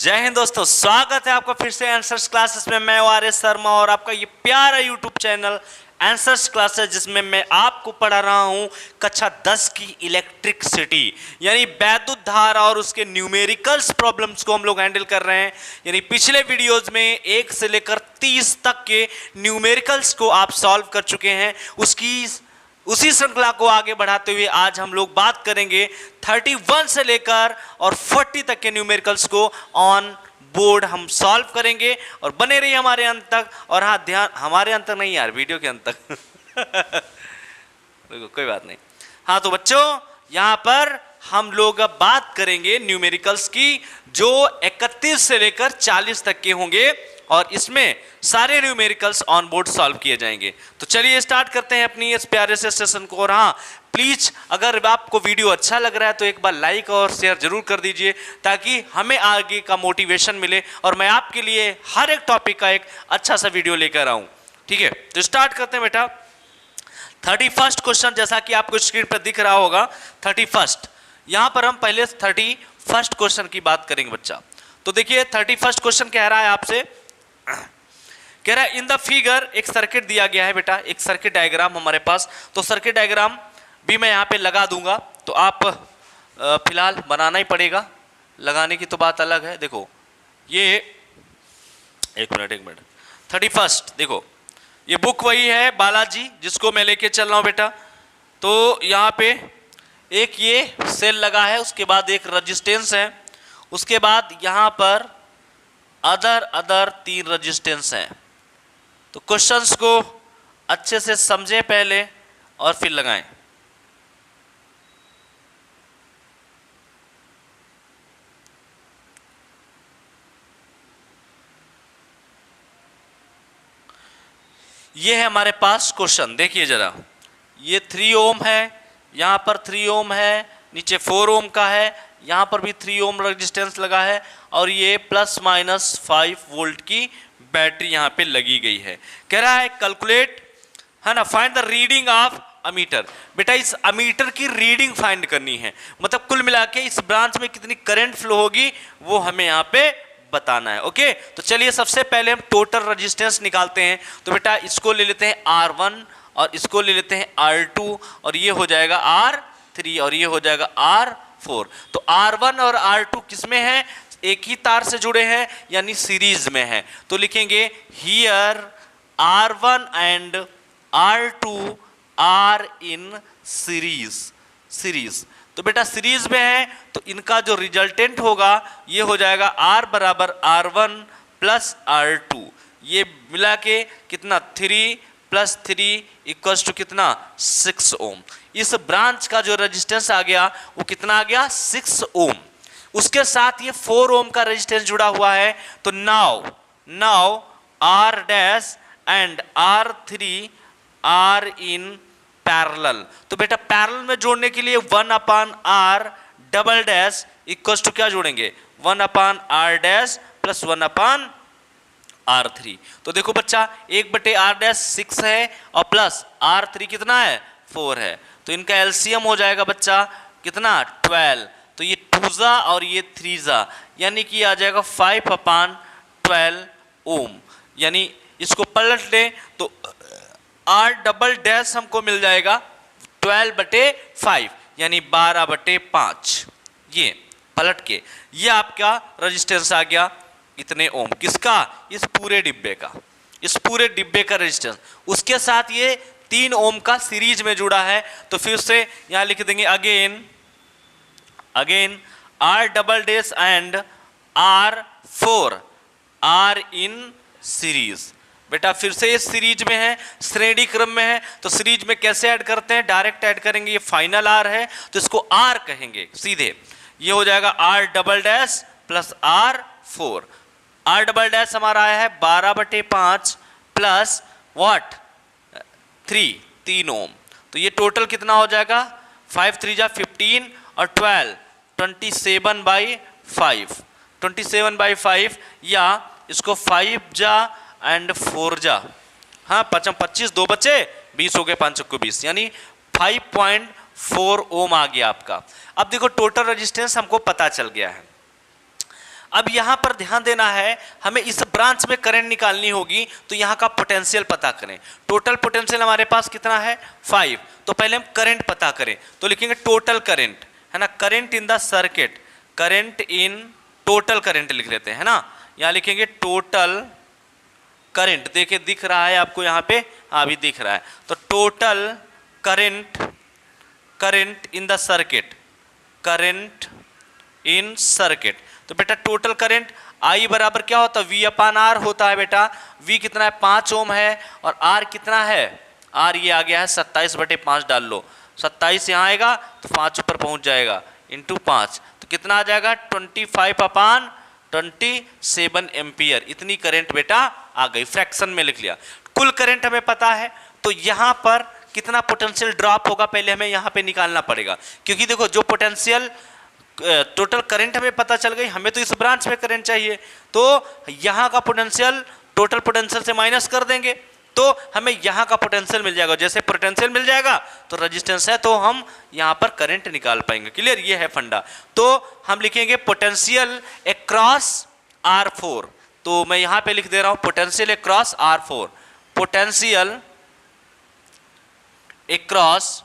जय हिंद दोस्तों, स्वागत है आपका फिर से आंसर्स क्लासेस में। मैं आर.एस. शर्मा और आपका ये प्यारा यूट्यूब चैनल आंसर्स क्लासेस, जिसमें मैं आपको पढ़ा रहा हूँ कक्षा 10 की इलेक्ट्रिसिटी यानी वैद्युत धारा और उसके न्यूमेरिकल्स प्रॉब्लम्स को हम लोग हैंडल कर रहे हैं। यानी पिछले वीडियोज में 1 से लेकर 30 तक के न्यूमेरिकल्स को आप सॉल्व कर चुके हैं। उसी श्रृंखला को आगे बढ़ाते हुए आज हम लोग बात करेंगे 31 से लेकर और 40 तक के न्यूमेरिकल्स को ऑन बोर्ड हम सॉल्व करेंगे। और बने रहिए हमारे अंत तक। और हाँ, ध्यान, हमारे अंत तक नहीं यार, वीडियो के अंत तक कोई बात नहीं। हाँ तो बच्चों, यहां पर हम लोग अब बात करेंगे न्यूमेरिकल्स की जो 31 से लेकर 40 तक के होंगे और इसमें सारे न्यूमेरिकल्स ऑन बोर्ड सॉल्व किए जाएंगे। तो चलिए स्टार्ट करते हैं अपनी इस प्यारे से सेशन को। और हाँ, प्लीज अगर आपको वीडियो अच्छा लग रहा है तो एक बार लाइक और शेयर जरूर कर दीजिए, ताकि हमें आगे का मोटिवेशन मिले और मैं आपके लिए हर एक टॉपिक का एक अच्छा सा वीडियो लेकर आऊं। ठीक है, तो स्टार्ट करते हैं बेटा। 31st क्वेश्चन, जैसा कि आपको स्क्रीन पर दिख रहा होगा 31st। यहां पर हम पहले 31st क्वेश्चन की बात करेंगे बच्चा। तो देखिए 31st क्वेश्चन कह रहा है आपसे, कह रहा है इन द फिगर, एक सर्किट दिया गया है बेटा, एक सर्किट डायग्राम हमारे पास। तो सर्किट डायग्राम भी मैं यहाँ पे लगा दूंगा, तो आप फिलहाल बनाना ही पड़ेगा, लगाने की तो बात अलग है। देखो ये एक मिनट 31st, देखो ये बुक वही है बालाजी जिसको मैं लेके चल रहा हूँ बेटा। तो यहाँ पे एक ये सेल लगा है, उसके बाद एक रजिस्टेंस है, उसके बाद यहाँ पर अदर 3 रजिस्टेंस हैं। तो क्वेश्चंस को अच्छे से समझें पहले और फिर लगाएं। ये है हमारे पास क्वेश्चन, देखिए जरा। ये 3 ओम है, यहां पर 3 ओम है, नीचे 4 ओम का है, यहां पर भी 3 ओम रेजिस्टेंस लगा है और ये ±5 वोल्ट की बैटरी यहां पे लगी गई है। कह रहा है कैलकुलेट, है ना, find the reading of ammeter. बेटा इस अमीटर की रीडिंग फाइंड करनी है, मतलब कुल मिला के इस ब्रांच में कितनी करंट फ्लो होगी वो हमें यहां पे बताना है। ओके, तो चलिए सबसे पहले हम टोटल रेजिस्टेंस निकालते हैं। तो बेटा इसको ले लेते हैं R1 और इसको ले लेते हैं R2 और ये हो जाएगा R3 और ये हो जाएगा R4। तो R1 और R2 किसमें है? एक ही तार से जुड़े हैं यानी सीरीज में है। तो लिखेंगे here R1 and R2 are in series. तो बेटा सीरीज में है तो इनका जो रिजल्टेंट होगा ये हो जाएगा R बराबर R1 प्लस R2। ये मिला के कितना 3 + 3 = कितना 6 ओम। इस ब्रांच का जो रेजिस्टेंस आ गया वो कितना आ गया 6 ओम। उसके साथ ये 4 ओम का रेजिस्टेंस जुड़ा हुआ है। तो now R dash and R3 are in parallel. तो बेटा पैरेलल में जोड़ने के लिए 1/r double dash equals to क्या जोड़ेंगे 1/r डैश प्लस 1/r3। तो देखो बच्चा 1/r डैश 6 है और प्लस r3 कितना है 4 है। तो इनका एलसीएम हो जाएगा बच्चा कितना 12। तो ये 2 और ये 3 यानी कि आ जाएगा 5/12 ओम। यानी इसको पलट लें तो R डबल डैश हमको मिल जाएगा 12/5 यानी 12/5। ये पलट के ये आपका रेजिस्टेंस आ गया इतने ओम। किसका? इस पूरे डिब्बे का, इस पूरे डिब्बे का रेजिस्टेंस। उसके साथ ये 3 ओम का सीरीज में जुड़ा है। तो फिर से यहां लिख देंगे again R double dash and R4 are in series. बेटा फिर से ये सीरीज में है, श्रेणी क्रम में है। तो सीरीज में कैसे ऐड करते हैं? डायरेक्ट ऐड करेंगे। ये फाइनल R है तो इसको R कहेंगे सीधे। ये हो जाएगा R double dash plus R4। R double dash हमारा आया है 12/5 प्लस व्हाट 3 ओम। तो ये टोटल कितना हो जाएगा 5 3 जा 15 और 12 27/5 या इसको 5 जा एंड 4 जा, हाँ 5 25 2 बचे 20 हो गए 5 को 20 यानी 5.4 ओम आ गया आपका। अब देखो टोटल रेजिस्टेंस हमको पता चल गया है। अब यहां पर ध्यान देना है, हमें इस ब्रांच में करंट निकालनी होगी, तो यहां का पोटेंशियल पता करें। टोटल पोटेंशियल हमारे पास कितना है 5, तो पहले हम करंट पता करें, तो लिखेंगे टोटल करंट, है ना, current in the circuit, current in, total current लिख लेते हैं, है ना, यहां लिखेंगे टोटल करंट, देखिए दिख रहा है आपको यहाँ पे, हाँ भी दिख रहा है, तो total current, current in the circuit, current in circuit, तो बेटा टोटल करंट I बराबर क्या होता है, V अपान R होता है बेटा। V कितना है 5 ओम है, और R कितना है, R ये आ गया है 27/5 डाल लो, 27 यहाँ आएगा तो 5 ऊपर पहुंच जाएगा, इंटू 5, तो कितना आ जाएगा 25/27 एम्पियर, इतनी करंट बेटा आ गई, फ्रैक्शन में लिख लिया। कुल करंट हमें पता है, तो यहाँ पर कितना पोटेंशियल ड्रॉप होगा पहले हमें यहाँ पे निकालना पड़ेगा, क्योंकि देखो जो पोटेंशियल टोटल करंट हमें पता चल गई, हमें तो इस ब्रांच में करंट चाहिए, तो यहाँ का पोटेंशियल टोटल पोटेंशियल से माइनस कर देंगे, तो हमें यहाँ का पोटेंशियल मिल जाएगा। जैसे पोटेंशियल मिल जाएगा तो रेजिस्टेंस है, तो हम यहाँ पर करंट निकाल पाएंगे। क्लियर, ये है फंडा। तो हम लिखेंगे पोटेंशियल अक्रॉस R4, तो मैं यहाँ पे लिख दे रहा हूँ potential across R4, potential across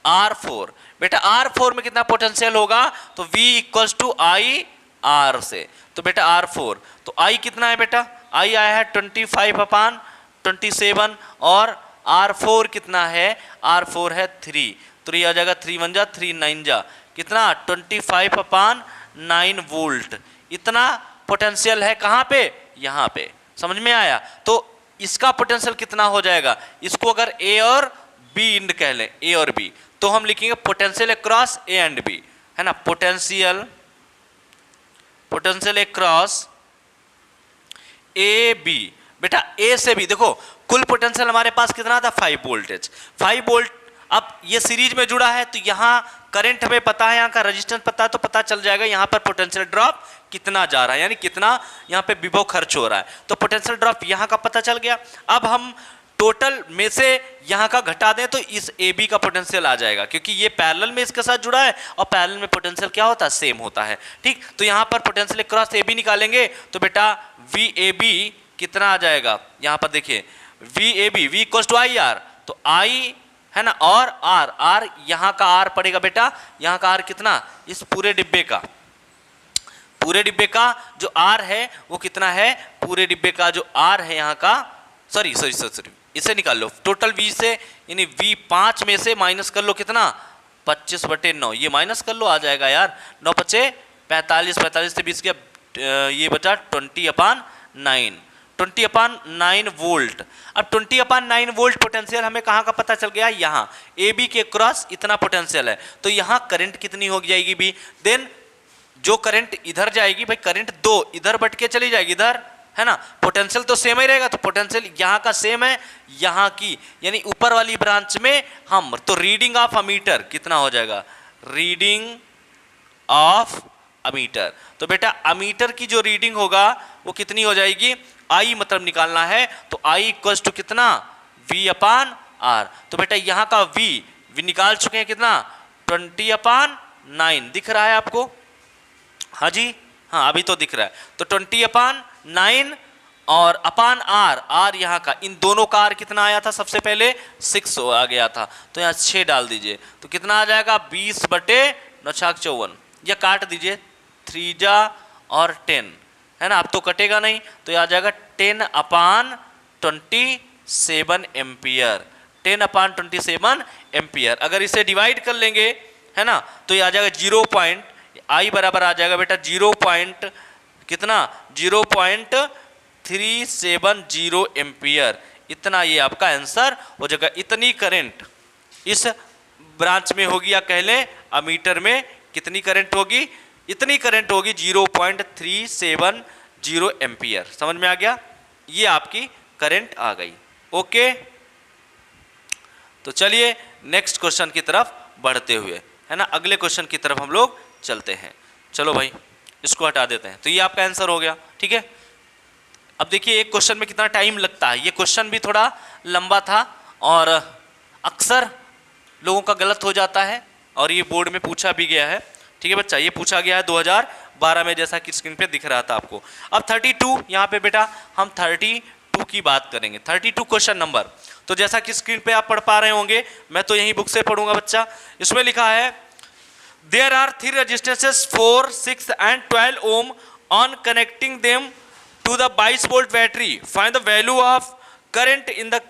R4। बेटा R4 में कितना पोटेंशियल होगा, तो V equals to I R से, तो बेटा R4, तो I कितना है बेटा, I आया है 25/27, और R4 कितना है, R4 है 3, तो ये आ जाएगा 3 1 जा 3 9 जा कितना 25/9 वोल्ट, इतना पोटेंशियल है कहाँ पे, यहाँ पे। समझ में आया? तो इसका पोटेंशियल कितना हो जाएगा, इसको अगर A और B इंड कह लें, A और B, तो हम लिखेंगे potential across A and B, है ना, पोटेंशियल अक्रॉस A B। बेटा A से B देखो कुल पोटेंशियल हमारे पास कितना था 5 वोल्टेज, 5 वोल्ट। अब ये सीरीज में जुड़ा है, तो यहाँ करंट हमें पता है, यहाँ का रेजिस्टेंस पता है, तो पता चल जाएगा यहाँ पर पोटेंशियल ड्रॉप कितना जा रहा है, यानी कितना यहाँ पे विभव खर्च हो रहा है। तो पोटेंशियल ड्रॉप यहाँ का पता चल गया। अब हम टोटल में से यहाँ का घटा दें तो इस ए बी का पोटेंशियल आ जाएगा, क्योंकि ये पैरेलल में इसके साथ जुड़ा है, और पैरेलल में पोटेंशियल क्या होता है, सेम होता है। ठीक, तो यहाँ पर पोटेंशियल क्रॉस ए बी निकालेंगे, तो बेटा वी ए बी कितना आ जाएगा, यहाँ पर देखिए V A B, V equals to I R, तो आई है ना, और आर, आर यहाँ का आर पड़ेगा बेटा, यहाँ का आर कितना, इस पूरे डिब्बे का, पूरे डिब्बे का जो आर है वो कितना है, पूरे डिब्बे का जो आर है यहाँ का, सॉरी इसे निकाल लो, टोटल V से, यानी V 5 में से माइनस कर लो कितना 25/9, ये माइनस कर लो आ जाएगा यार, 9 5 45, 45 से 20 गया, ये बचा 20/9 वोल्ट। अब 20/9 वोल्ट पोटेंशियल हमें कहाँ का पता चल गया, यहाँ ए बी के क्रॉस इतना पोटेंशियल है, तो यहाँ करंट कितनी हो जाएगी भी, देन जो करंट इधर जाएगी भाई, करंट 2 इधर बट के चली जाएगी इधर, है ना, पोटेंशियल तो सेम ही रहेगा, तो पोटेंशियल यहाँ का सेम है यहाँ की, यानी ऊपर वाली ब्रांच में हम, तो रीडिंग ऑफ अमीटर कितना हो जाएगा, रीडिंग ऑफ अमीटर, तो बेटा अमीटर की जो रीडिंग होगा वो कितनी हो जाएगी, आई मतलब निकालना है, तो आई इक्वल्स टू कितना V/R, तो बेटा यहाँ का V निकाल चुके हैं कितना 20/9, दिख रहा है आपको, हाँ जी, हाँ अभी तो दिख रहा है, तो 20/9 और अपान R, R यहाँ का, इन दोनों का R कितना आया था, सबसे पहले 6 आ गया था, तो यहाँ 6 डाल दीजिए, तो कितना आ जाएगा 20/9 या काट दीजिए 3 जा और 10, है ना, अब तो कटेगा नहीं, तो यह आ जाएगा 10/27 एम्पियर, 10/27 एम्पियर। अगर इसे डिवाइड कर लेंगे, है ना, तो ये आ जाएगा 0. आई बराबर आ जाएगा बेटा 0.370 एम्पियर, इतना ये आपका आंसर हो जाएगा। इतनी करंट इस ब्रांच में होगी, या कह लें अमीटर में कितनी करंट होगी, इतनी करंट होगी 0.370 एम्पियर। समझ में आ गया, ये आपकी करंट आ गई। ओके, तो चलिए नेक्स्ट क्वेश्चन की तरफ बढ़ते हुए, है ना, अगले क्वेश्चन की तरफ हम लोग चलते हैं। चलो भाई इसको हटा देते हैं, तो ये आपका आंसर हो गया। ठीक है, अब देखिए एक क्वेश्चन में कितना टाइम लगता है, ये क्वेश्चन भी थोड़ा लंबा था और अक्सर लोगों का गलत हो जाता है, और ये बोर्ड में पूछा भी गया है। ठीक ठीक है बच्चा, ये पूछा गया है 2012 में, जैसा कि स्क्रीन पे दिख रहा था आपको। अब 32 यहाँ पे बेटा हम 32 की बात करेंगे, 32 क्वेश्चन नंबर। तो जैसा कि स्क्रीन पे आप पढ़ पा रहे होंगे, मैं तो यही बुक से पढ़ूंगा बच्चा। इसमें लिखा है there are 3 resistances 4, 6 and 12 ohm on connecting them to the 22 volt battery, find the value of current in the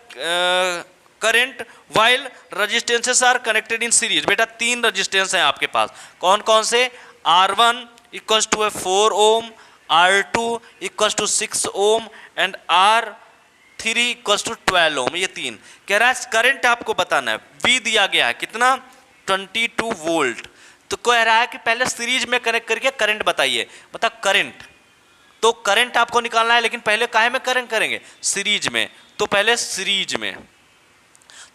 current while resistances are connected in series. बेटा 3 रेजिस्टेंस हैं आपके पास, कौन कौन से? R1 equal to 4 ohm, R2 equal to 6 ohm and R3 equal to 12 ohm. ये 3 कह रहा है करंट आपको बताना है। V दिया गया है कितना? 22 वोल्ट। तो कह रहा है कि पहले सीरीज में कनेक्ट करके करंट बताइए, बता करंट। तो करंट आपको निकालना है, लेकिन पहले काहे में करंट करेंगे? सीरीज में। तो पहले सीरीज में,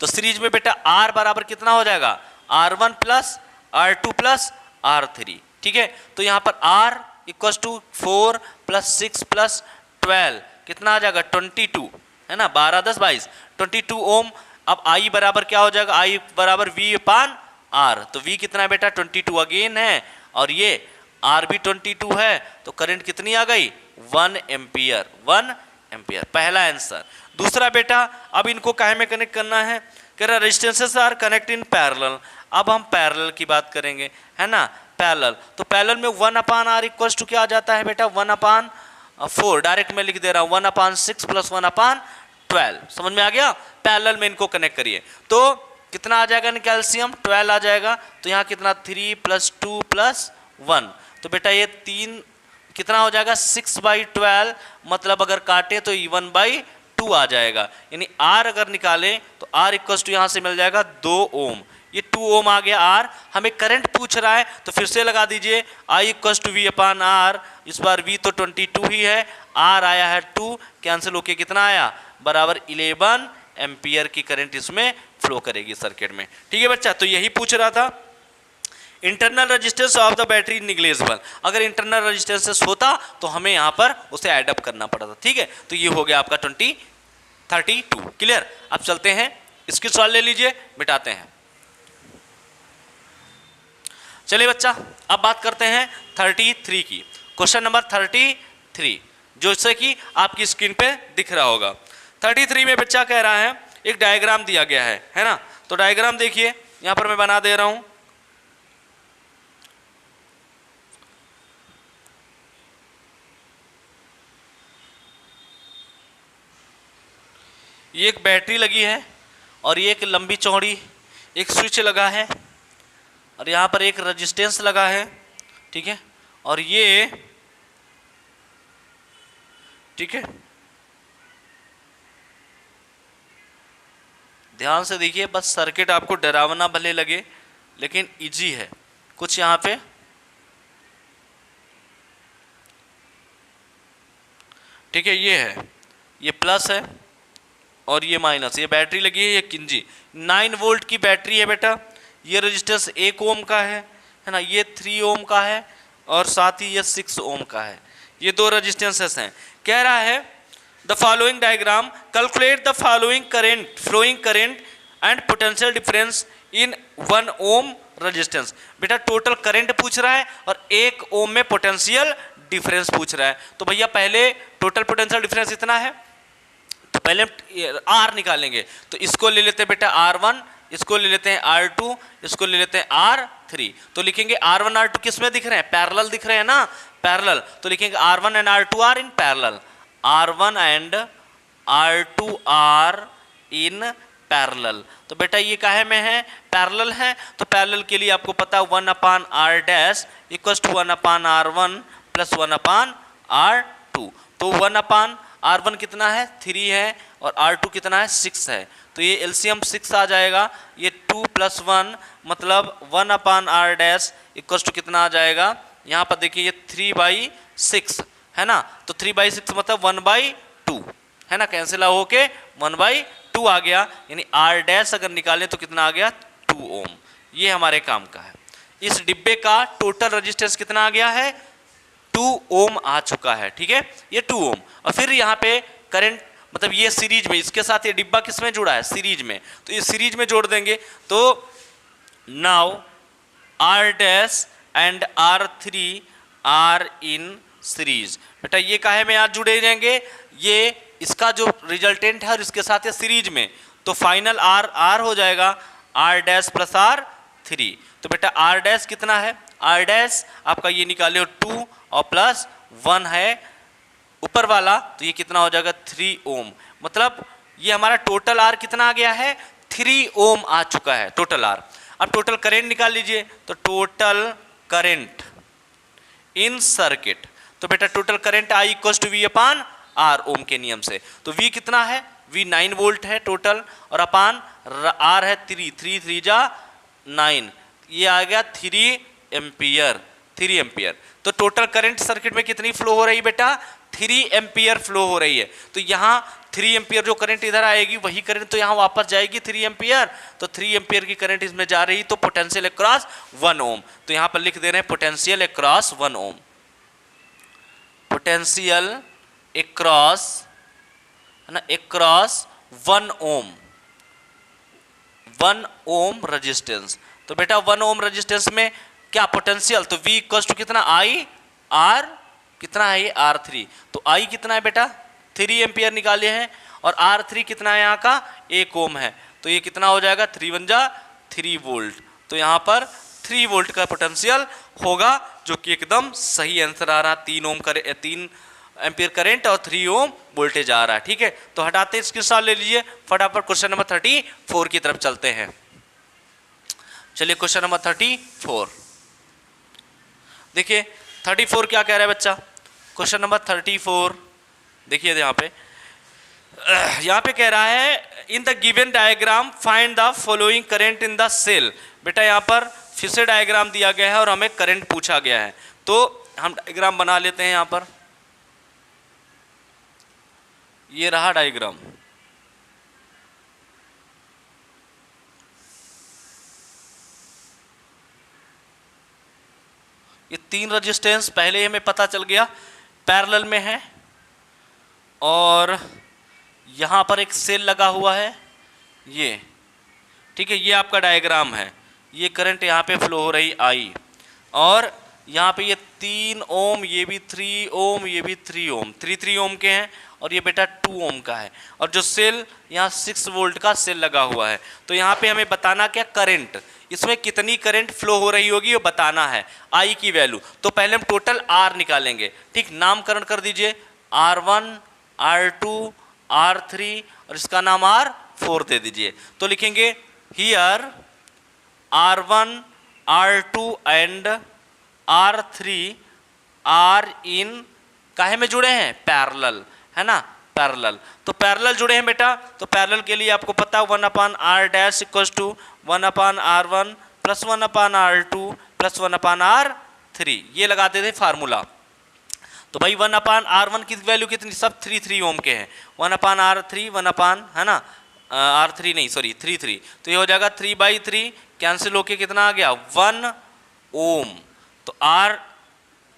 तो सीरीज में बेटा R बराबर कितना हो जाएगा? R1 plus R2 plus R3, ठीक है। तो यहां पर R equal to 4 plus 6 plus 12 कितना आ जाएगा? 22, है ना, 12 10 22, 22 ओम। अब I बराबर क्या हो जाएगा? I बराबर V अपान R। तो V कितना है बेटा? 22 अगेन है, और ये R भी 22 है, तो करंट कितनी आ गई? 1 एम्पियर, 1 एम्पियर, पहला आंसर। दूसरा बेटा अब इनको काहे में कनेक्ट करना है? कह रहा resistances are connect in parallel. अब हम पैरेलल की बात करेंगे, है ना, पैरेलल। तो पैरेलल में 1 अपान R इक्वल्स टू क्या आ जाता है बेटा? 1 अपान 4, डायरेक्ट में लिख दे रहा हूं, 1 अपान 6 प्लस 1 अपान 12। समझ में आ गया? पैरेलल में इनको कनेक्ट करिए तो कितना आ जाएगा? कैल्शियम 12 आ जाएगा। तो यहाँ कितना? 3 प्लस 2 प्लस 1। तो बेटा ये 3 कितना हो जाएगा? 6/12, मतलब अगर काटे तो 1/2 आ जाएगा। यानी R अगर निकालें तो R इक्वल्स टू यहाँ से मिल जाएगा 2 ओम। ये 2 ओम आ गया R। हमें करंट पूछ रहा है तो फिर से लगा दीजिए, I equals to V upon R। इस बार V तो 22 ही है, R आया है 2, कैंसिल होके कितना आया? बराबर 11 एम्पियर की करंट इसमें फ्लो करेगी सर्किट में। ठीक है बच्चा, तो यही पूछ रहा था। Internal resistance of the battery negligible, अगर इंटरनल रेजिस्टेंस होता तो हमें यहां पर उसे एडअप करना पड़ता। ठीक है, तो ये हो गया आपका 32। क्लियर? अब चलते हैं, इसकी सॉल्व ले लीजिए, मिटाते हैं। चलिए बच्चा, अब बात करते हैं 33 की। क्वेश्चन नंबर 33, जो कि आपकी स्क्रीन पे दिख रहा होगा। 33 में बच्चा कह रहा है, एक डायग्राम दिया गया है ना। तो डायग्राम देखिए, यहां पर मैं बना दे रहा हूं। ये एक बैटरी लगी है और ये एक लंबी चौड़ी एक स्विच लगा है, और यहाँ पर एक रेजिस्टेंस लगा है, ठीक है। और ये, ठीक है, ध्यान से देखिए, बस सर्किट आपको डरावना भले लगे लेकिन इजी है कुछ। यहाँ पे ठीक है, ये है, ये प्लस है और ये माइनस। ये बैटरी लगी है, ये किंजी 9 वोल्ट की बैटरी है बेटा। ये रेजिस्टेंस 1 ओम का है ना, ये 3 ओम का है, और साथ ही ये 6 ओम का है। ये 2 रेजिस्टेंसेस हैं। कह रहा है the following diagram calculate the following current, flowing current and potential difference in 1 ohm resistance. बेटा टोटल करंट पूछ रहा है और 1 ओम में पोटेंशियल डिफरेंस पूछ रहा है। तो भैया पहले टोटल पोटेंशियल डिफरेंस इतना है, तो पहले R निकालेंगे। तो इसको ले लेते हैं बेटा R1, इसको ले लेते हैं R2, इसको ले लेते हैं R3। तो लिखेंगे R1 R2 किस में दिख रहे हैं? पैरेलल दिख रहे हैं ना, पैरेलल। तो लिखेंगे R1 and R2 are in parallel, R1 and R2 are in parallel. तो बेटा ये काहे में है? पैरेलल है। तो पैरेलल के लिए आपको पता है 1 upon R dash equal to 1 upon R1 plus 1 upon R2। तो 1 अपान R1 कितना है? 3 है, और R2 कितना है? 6 है। तो ये एलसीएम 6 आ जाएगा। ये 2 प्लस 1 मतलब 1 upon R dash equal to कितना आ जाएगा? यहाँ पर देखिए, ये 3/6 है ना। तो 3/6 मतलब 1/2 है ना, कैंसिल होके 1/2 आ गया। यानी R डैश अगर निकालें तो कितना आ गया? 2 ओम। ये हमारे काम का है। इस डिब्बे का टोटल रेजिस्टेंस कितना आ गया है? 2 ओम आ चुका है। ठीक है, ये 2 ओम। और फिर यहाँ पे करंट, मतलब ये सीरीज में, इसके साथ ये डिब्बा किस में जुड़ा है? सीरीज में। तो ये सीरीज में जोड़ देंगे। तो now R dash and R3 are in series. बेटा ये काहे में आज जुड़े जाएंगे, ये इसका जो रिजल्टेंट है और इसके साथ ये सीरीज में, तो फाइनल आर आर हो जाएगा आर डैश प्लस आर 3। तो बेटा आर डैश कितना है, आर डैश आपका ये निकाले हो 2 और प्लस 1 है ऊपर वाला, तो ये कितना हो जाएगा 3 ओम। मतलब ये हमारा टोटल आर कितना आ गया है 3 ओम आ चुका है टोटल आर। अब टोटल करंट निकाल लीजिए, तो टोटल करंट इन सर्किट, तो बेटा total current I equal to V upon R Ohm के नियम से। तो वी कितना है, वी 9 वोल्ट है टोटल, और अपान आर है 3 जा 9, ये आ गया 3 एम्पियर 3 एम्पियर। तो टोटल करंट सर्किट में कितनी फ्लो हो रही है बेटा 3 एम्पियर फ्लो हो रही है। तो यहाँ 3 एम्पियर जो करंट इधर आएगी वही करंट तो यहाँ वापस जाएगी 3 एम्पियर, तो 3 एम्पियर की करंट इसमें जा रही, तो पोटेंशियल अक्रॉस 1 ओम। तो यहाँ पर लिख दे रहे हैं पोटेंशियल अक्रॉस 1 ओम, पोटेंशियल अक्रॉस है ना अक्रॉस 1 ओम, 1 ओम रेजिस्टेंस। तो बेटा 1 ओम रेजिस्टेंस में क्या पोटेंशियल, तो V इक्वल टू कितना आई आर, कितना है ये R3, तो I कितना है बेटा 3 एम्पियर निकाले हैं, और R3 कितना है यहाँ का 1 ओम है, तो ये कितना हो जाएगा 3 1 जा 3 वोल्ट। तो यहाँ पर 3 वोल्ट का पोटेंशियल होगा, जो कि एकदम सही आंसर आ रहा, 3 एम्पियर करंट और 3 ओम वोल्टेज आ रहा है। ठीक है, तो हटाते इसके साथ ले लीजिए, फटाफट क्वेश्चन नंबर 34 की तरफ चलते हैं। चलिए क्वेश्चन नंबर 34 देखिए, 34 क्या कह रहा है बच्चा, क्वेश्चन नंबर 34 देखिए यहाँ पे कह रहा है in the given diagram find the following current in the cell. बेटा यहाँ पर फिर से डायग्राम दिया गया है और हमें करंट पूछा गया है, तो हम डायग्राम बना लेते हैं। यहाँ पर ये रहा डायग्राम, ये 3 रेजिस्टेंस पहले ही हमें पता चल गया पैरेलल में है, और यहाँ पर एक सेल लगा हुआ है ये, ठीक है, ये आपका डायग्राम है, ये करंट यहाँ पे फ्लो हो रही आई, और यहाँ पे ये 3 ओम, ये भी 3 ओम, ये भी 3 ओम, 3 ओम के हैं, और ये बेटा 2 ओम का है, और जो सेल यहाँ 6 वोल्ट का सेल लगा हुआ है। तो यहाँ पे हमें बताना क्या करंट, इसमें कितनी करंट फ्लो हो रही होगी वो बताना है, आई की वैल्यू। तो पहले हम टोटल आर निकालेंगे, ठीक, नामकरण कर दीजिए R1 R2 R3 और इसका नाम R4 दे दीजिए। तो लिखेंगे here R1 R2 and R3 are इन काहे में जुड़े हैं, पैरेलल, है ना, पैरेलल। तो पैरेलल जुड़े हैं बेटा, तो पैरेलल के लिए आपको पता है 1 upon R dash equal to 1 upon R1 plus 1 upon R2 plus 1 upon R3, ये लगाते थे फार्मूला। तो भाई 1 अपान R1 की वैल्यू कितनी, सब 3 ओम के हैं, 1 अपान R3 1 अपान, है ना, R3 नहीं सॉरी 3, तो ये हो जाएगा 3/3 कैंसिल होके कितना आ गया 1 ओम। तो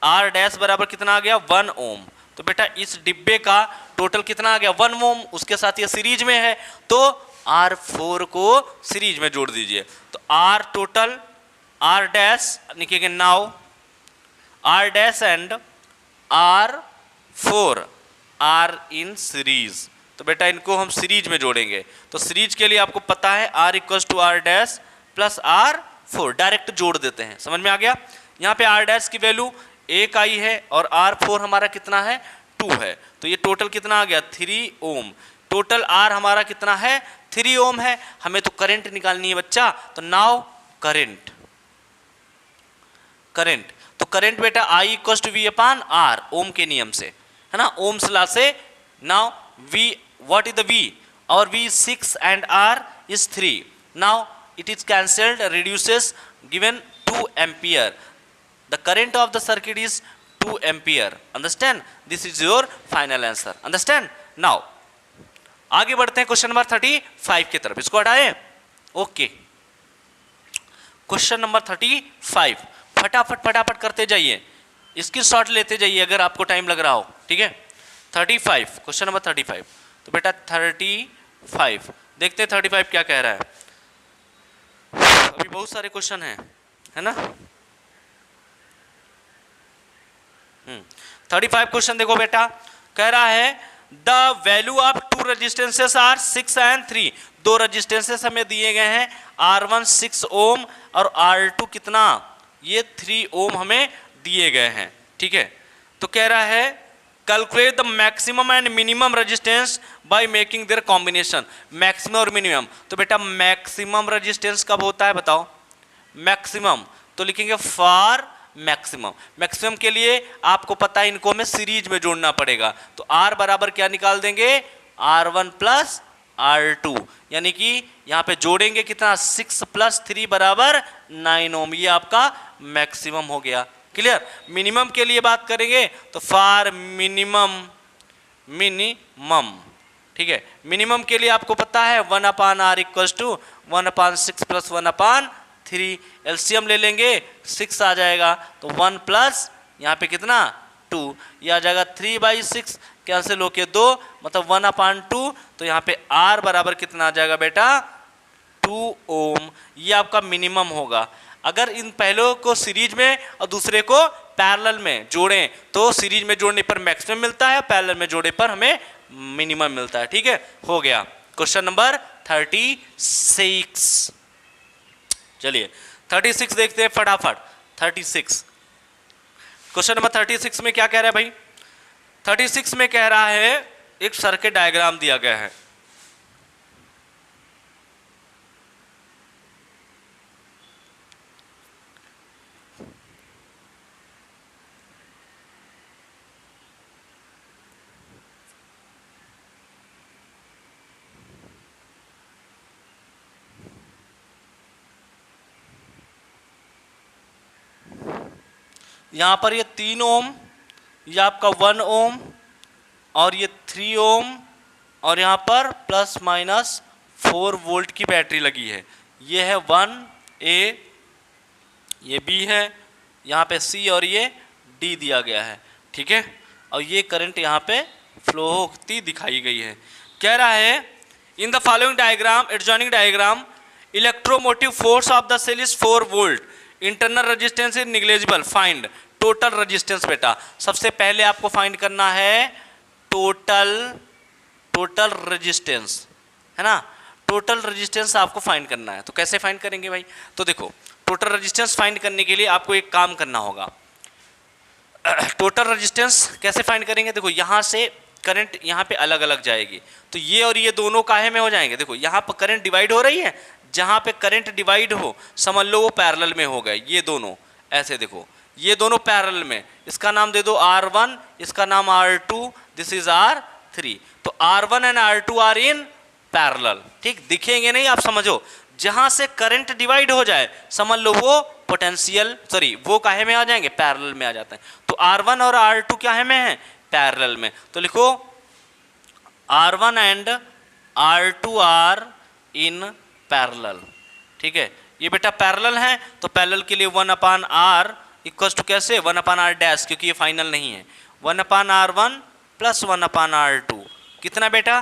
R डैश बराबर कितना आ गया 1 ओम। तो बेटा इस डिब्बे का टोटल कितना आ गया 1 ओम, उसके साथ ये सीरीज में है, तो R4 को सीरीज में जोड़ दीजिए। तो R टोटल R डैश लिखेंगे now R dash and R4 are in series. तो बेटा इनको हम सीरीज में जोड़ेंगे, तो सीरीज के लिए आपको पता है R equal to R dash plus R4, direct जोड़ देते हैं, समझ में आ गया। यहाँ पे R डैश की वैल्यू 1 आई है और R4 हमारा कितना है 2 है, तो ये टोटल कितना आ गया 3 ओम। टोटल R हमारा कितना है 3 ओम है, हमें तो करंट निकालनी है बच्चा। तो नाउ करंट, तो करंट बेटा I equal to V upon R Ohm के नियम से, है ना, ओम्स लॉ से। Now V, what is the V, और V 6 and R is 3. Now it is cancelled, reduces, given 2 ampere. The current of the circuit is 2 ampere. Understand? This is your final answer. Understand? Now आगे बढ़ते हैं question number 35 की तरफ, इसको हटाएं। Okay, question number 35 फटाफट करते जाइए, इसकी शॉट लेते जाइए अगर आपको टाइम लग रहा हो, ठीक है। 35, क्वेश्चन नंबर 35। तो बेटा 35 देखते हैं 35 क्या कह रहा है। अभी बहुत सारे क्वेश्चन हैं, है ना। 35 क्वेश्चन देखो बेटा, कह रहा है the value of two resistances are 6 and 3। दो रेजिस्टेंसेस हमें दिए गए हैं, R1 6 ओम और R2 कितना, ये 3 ओम हमें दिए गए हैं, ठीक है। तो कह रहा है calculate the maximum and minimum resistance by making their combination. Maximum और मिनिमम, तो बेटा मैक्सिमम रेजिस्टेंस कब होता है बताओ, मैक्सिमम तो लिखेंगे फॉर मैक्सिमम। मैक्सिमम के लिए आपको पता है इनको हमें सीरीज में जोड़ना पड़ेगा, तो R बराबर क्या निकाल देंगे, R1 प्लस R2, यानी कि यहां पे जोड़ेंगे कितना, 6 प्लस 3 बराबर 9 ओम, ये आपका मैक्सिमम हो गया। क्लियर। मिनिमम के लिए बात करेंगे तो फॉर मिनिमम, ठीक है। मिनिमम के लिए आपको पता है 1/R equal to 1/6 plus 1/3। LCM ले लेंगे 6 आ जाएगा, तो 1 प्लस यहाँ पे कितना 2, ये आ जाएगा 3/6, कैंसिल होके 2, मतलब 1/2, तो यहाँ पे R बराबर कितना आ जाएगा बेटा 2 ओम। ये आपका मिनिमम होगा। अगर इन पहलों को सीरीज में और दूसरे को पैरेलल में जोड़ें तो सीरीज में जोड़ने पर मैक्सिमम मिलता है, पैरेलल में जोड़ने पर हमें मिनिमम मिलता है, ठीक है। हो गया क्वेश्चन नंबर 36। चलिए 36 देखते हैं फटाफट। 36 क्वेश्चन नंबर 36 में क्या कह रहा है भाई, 36 में कह रहा है एक सर्किट डायग्राम दिया गया है, यहाँ पर ये 3 ओम, ये आपका 1 ओम और ये 3 ओम, और यहाँ पर प्लस माइनस 4 वोल्ट की बैटरी लगी है। ये है 1A, ये B है, यहाँ पे C और ये D दिया गया है, ठीक है। और ये करंट यहाँ पे फ्लो होती दिखाई गई है। कह रहा है in the following diagram, adjoining diagram, electromotive force of the cell is 4 volt, internal resistance is negligible, find total resistance. बेटा सबसे पहले आपको फाइंड करना है टोटल रेजिस्टेंस, है ना। टोटल रेजिस्टेंस आपको फाइंड करना है, तो कैसे फाइंड करेंगे भाई, तो देखो टोटल रेजिस्टेंस फाइंड करने के लिए आपको एक काम करना होगा। टोटल रेजिस्टेंस कैसे फाइंड करेंगे, देखो यहाँ से करंट यहाँ पे अलग अलग जाएगी, तो ये और ये दोनों काहे में हो जाएंगे, देखो यहाँ पर करंट डिवाइड हो रही है, जहाँ पे करंट डिवाइड हो समझ लो वो पैरेलल में हो गए, ये दोनों ऐसे देखो, ये दोनों पैरेलल में, इसका नाम दे दो R1, इसका नाम R2, दिस इज R3, तो R1 and R2 are in parallel, ठीक। दिखेंगे नहीं, आप समझो, जहां से करंट डिवाइड हो जाए समझ लो वो पोटेंशियल, सॉरी वो काहे में आ जाएंगे, पैरेलल में आ जाते हैं। तो R1 और R2 क्या है में है, पैरेलल में, तो लिखो R1 and R2 are in parallel, ठीक है। ये बेटा पैरेलल है, तो पैरेलल के लिए 1/R इक्वल टू कैसे 1/R डैश, क्योंकि ये फाइनल नहीं है, 1/R1 प्लस 1/R2 कितना बेटा,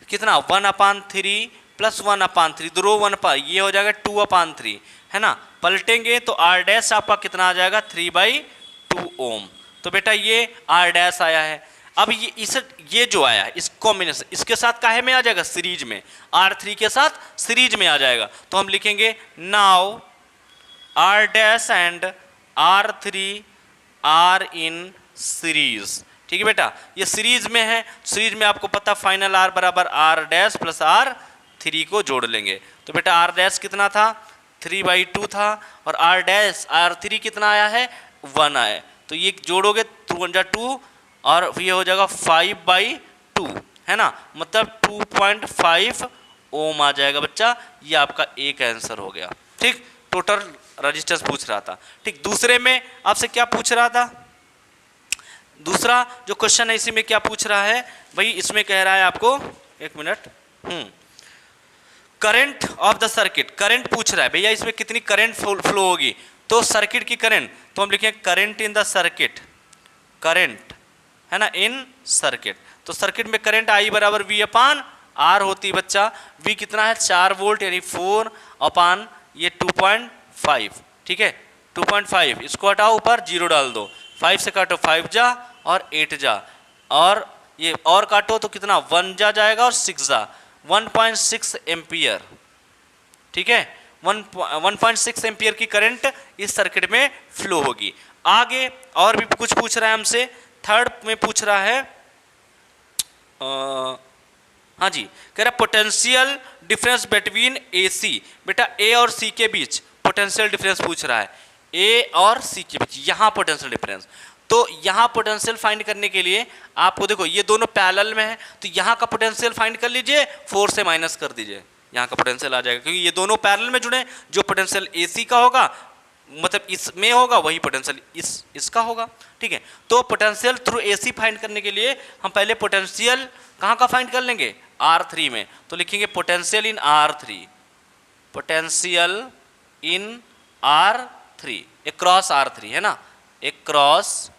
कितना 1/3 प्लस 1/3, दो 1, ये हो जाएगा 2/3, है ना। पलटेंगे तो R डैश आपका कितना आ जाएगा 3/2 ओम। तो बेटा ये R डैश आया है। अब ये जो आया है इस कॉम्बिनेशन, इसके साथ काहे में आ जाएगा, सीरीज में, R3 के साथ सीरीज में आ जाएगा, तो हम लिखेंगे now R dash and R3 are in series, ठीक है बेटा। ये सीरीज में है, सीरीज में आपको पता फाइनल R बराबर R डैश प्लस R3 को जोड़ लेंगे, तो बेटा R डैश कितना था 3/2 था, और R डैश R3 कितना आया है 1 आया, तो ये जोड़ोगे 2 और ये हो जाएगा 5/2, है ना, मतलब 2.5 ओम आ जाएगा बच्चा। ये आपका एक आंसर हो गया, ठीक। टोटल रेजिस्टेंस पूछ रहा था, ठीक। दूसरे में आपसे क्या पूछ रहा था, दूसरा जो क्वेश्चन है इसी में क्या पूछ रहा है भाई, इसमें कह रहा है आपको, एक minute, current of the circuit, current पूछ रहा है भैया, इसमें कितनी करंट फ्लो होगी, तो सर्किट की करंट, तो हम लिखेंगे current in the circuit, current है ना इन सर्किट, तो सर्किट में करंट I बराबर V/R होती बच्चा। V कितना है 4 वोल्ट, यानी 4/ये 2.5, ठीक है 2.5, इसको हटाओ ऊपर 0 डाल दो, 5 से काटो 5 जा और 8 जा, और ये और काटो तो कितना 1 जा जाएगा और 6 जा, 1.6 एम्पियर। ठीक है, 1.6 एम्पियर की करंट इस सर्किट में फ्लो होगी। आगे और भी कुछ पूछ रहा है हमसे, थर्ड में पूछ रहा है हाँ जी, कह रहा पोटेंशियल डिफरेंस बिटवीन AC, बेटा A और C के बीच पोटेंशियल डिफरेंस पूछ रहा है, A और C के बीच यहाँ पोटेंशियल डिफरेंस। तो यहाँ पोटेंशियल फाइंड करने के लिए आपको देखो ये दोनों पैरेलल में है, तो यहाँ का पोटेंशियल फाइंड कर लीजिए, 4 से माइनस कर दीजिए, यहाँ का पोटेंशियल आ जाएगा, क्योंकि ये दोनों पैरेलल में जुड़े, जो पोटेंशियल AC का होगा मतलब इसमें होगा वही पोटेंशियल इसका होगा। ठीक है, तो पोटेंशियल थ्रू AC फाइंड करने के लिए हम पहले पोटेंशियल कहाँ का फाइंड कर लेंगे, R3 में, तो लिखेंगे potential in R3, potential in R3, across R3 है ना, अक्रॉस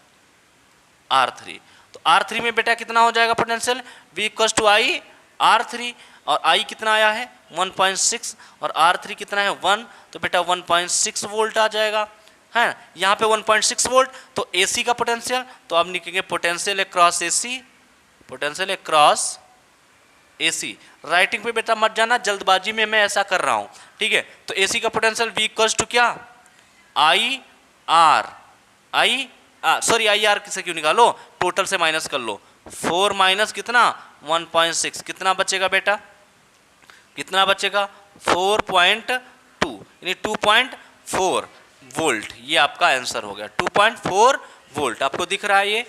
R3। तो R3 में बेटा कितना हो जाएगा potential, V equals to I R3, और I कितना आया है 1.6 और R3 कितना है 1, तो बेटा 1.6 वोल्ट आ जाएगा है, यहाँ पे 1.6 वोल्ट। तो AC का पोटेंशियल, तो अब लिखेंगे potential across AC, potential across AC। Writing पे बेटा मत जाना, जल्दबाजी में मैं ऐसा कर रहा हूँ। ठीक है, तो AC का पोटेंशियल V इक्वल्स टू क्या सॉरी आई आर से क्यों निकालो, टोटल से माइनस कर लो, 4 माइनस कितना 1.6, कितना बचेगा बेटा, कितना बचेगा 4.2 यानी 2.4 वोल्ट। ये आपका आंसर हो गया, 2.4 वोल्ट आपको दिख रहा है, ये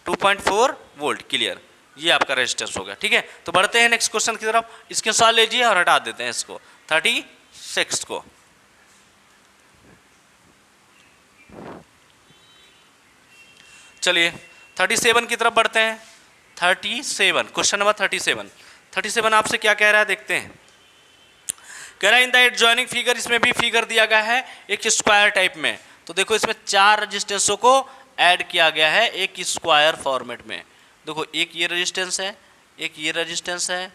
2.4 वोल्ट क्लियर, ये आपका रेजिस्टेंस हो गया। ठीक है, तो बढ़ते हैं नेक्स्ट क्वेश्चन की तरफ, इसके सॉल्व लीजिए और हटा देते हैं इसको 36 को। चलिए 37 की तरफ बढ़ते हैं। 37 क्वेश्चन नंबर 37 आपसे क्या कह रहा है देखते हैं। कह रहा है इन द एडजॉइनिंग फिगर, इसमें भी फिगर दिया गया है एक स्क्वायर टाइप में। तो देखो इसमें 4 रजिस्टेंसों को ऐड किया गया है एक स्क्वायर फॉर्मेट में। देखो एक ये रजिस्टेंस है, एक ये रजिस्टेंस है,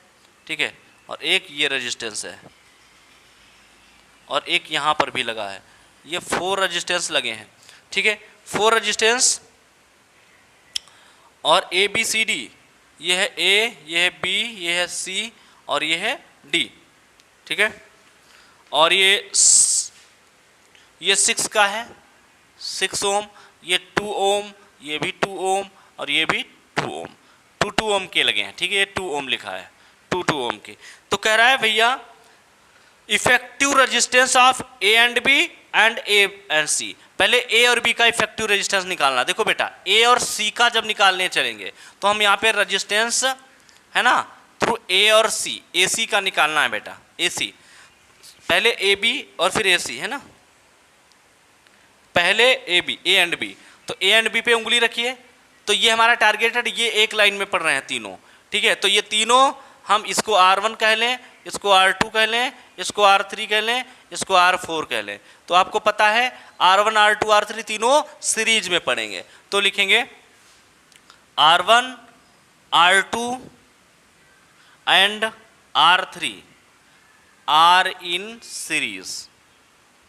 ठीक है, और एक ये रजिस्टेंस है, और एक यहाँ पर भी लगा है। ये 4 रजिस्टेंस लगे हैं। ठीक है, 4 रजिस्टेंस और ABCD, ये है A, ये है B, ये है C और ये है D। ठीक है, और ये 6 का है 6 ओम, ये 2 ओम, ये भी 2 ओम और ये भी 2 ओम, 2 ओम के लगे हैं। ठीक है, ये 2 ओम लिखा है, 2 ओम के। तो कह रहा है भैया effective resistance of A and B and A and C। पहले A और B का इफेक्टिव रेजिस्टेंस निकालना। देखो बेटा A और C का जब निकालने चलेंगे तो हम यहाँ पे रेजिस्टेंस है ना थ्रू A और C, AC का निकालना है बेटा, AC पहले AB और फिर AC है ना, पहले AB A एंड B। तो A एंड B पे उंगली रखिए, तो ये हमारा टारगेटेड, ये एक लाइन में पढ़ रहे हैं तीनों। ठीक है, तो ये तीनों हम इसको R1 कह लें, इसको R2 कह लें, इसको R3 कह लें, इसको R4 कह लें। तो आपको पता है R1 R2 R3 तीनों सीरीज में पढ़ेंगे, तो लिखेंगे R1 R2 and R3 are in series.